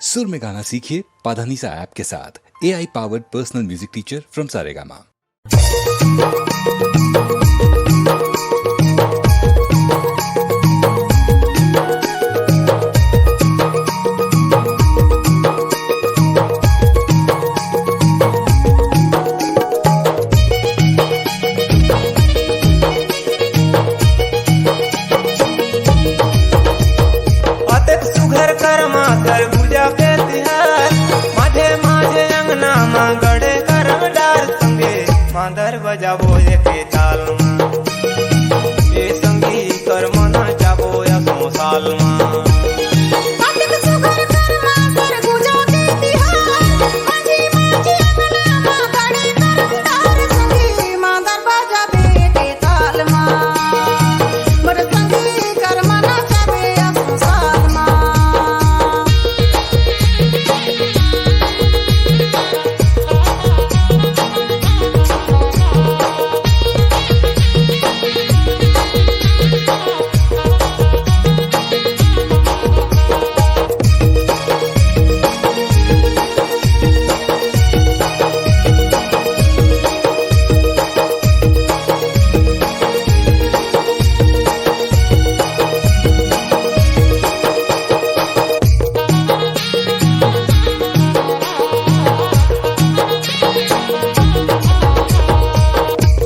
सुर में गाना सीखिए पाधानीसा ऐप के साथ। AI powered personal music teacher from Saregama. मांदर बजावो एके ताल मा ए संगी कर मना जाबो या सोसाल मा अटक सुगर कर मांदर गुजा के तिहार माझी माझी अंगना मा गड़े करमदार संगी मांदर बजावे एके ताल मा मोर संगी कर मना जाबे या सोसाल मा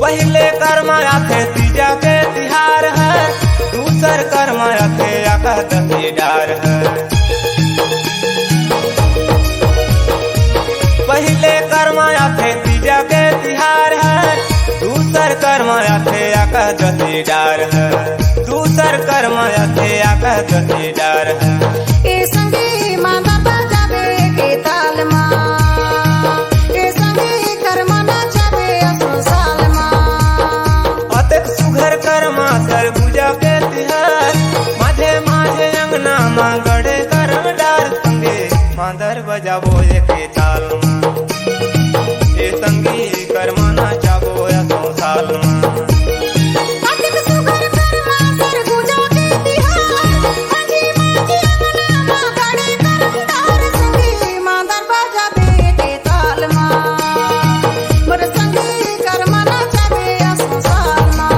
पहले कर्माया थे तीजा के तिहार है, दूसर कर्माया थे एकादशी डार है। पहले कर्माया थे तीजा के तिहार है, दूसर कर्माया थे एकादशी डार है। दूसर कर्माया थे एकादशी डार है। ए संगी मांदर बजावे एके ताल मा ए संगी कर मना जाबे या सोसाल मा अतक सुघर कर्मा सरगुजा के तिहार माझे माझे अंगना मा गड़े करम डार संगे मांदर बजावो एके ताल मा ए संगी कर मना जाबो या सोसाल मा अटक सुगर कर मांदर गुजा के तिहार माझी माझी अंगना मा गड़े करमदार संगी मांदर बजावे एके ताल मा मोर संगी कर मना जाबे या सोसाल मा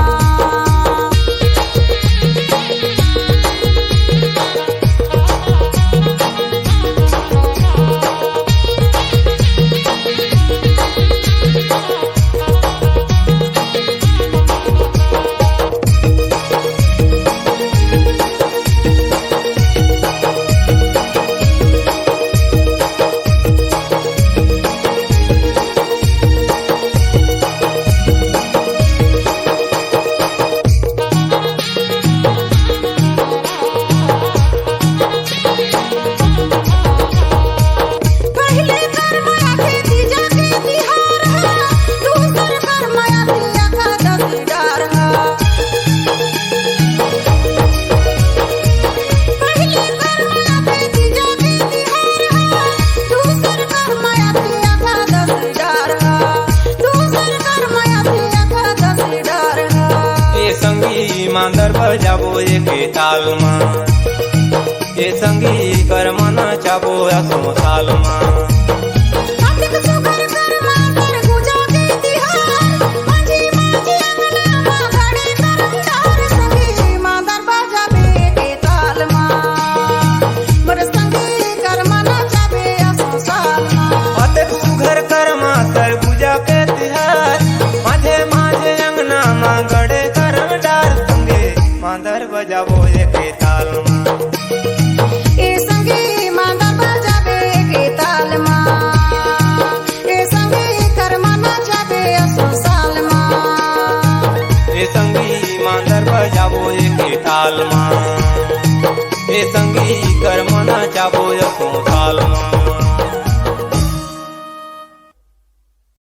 पहले कर्माया थे तीजा के तिहार है, दूसर कर्माया थे एकादशी डार है। पहले कर्माया थे तीजा के तिहार है, दूसर कर्माया थे एकादशी डार है। दूसर कर्माया थे एकादशी डार है। ए संगी मांदर बजावो एके ताल मा ए संगी कर मना जाबो या सोसाल मा अटक सुगर कर मांदर गुजा के तिहार माझी माझी अंगना मा गड़े करमदार संगी मांदर बजावे एके ताल मा मोर संगी कर मना जाबे या सोसाल मा अतक सुघर कर्मा सरगुजा के तिहार माझे माझे अंगना मा गड़े करम डार संगे मांदर बजावो एके ताल मा ए संगी मांदर बजावे एके ताल मा ए संगी कर मना जाबे या सोसाल मा ए संगी मांदर बजावो एके ताल मा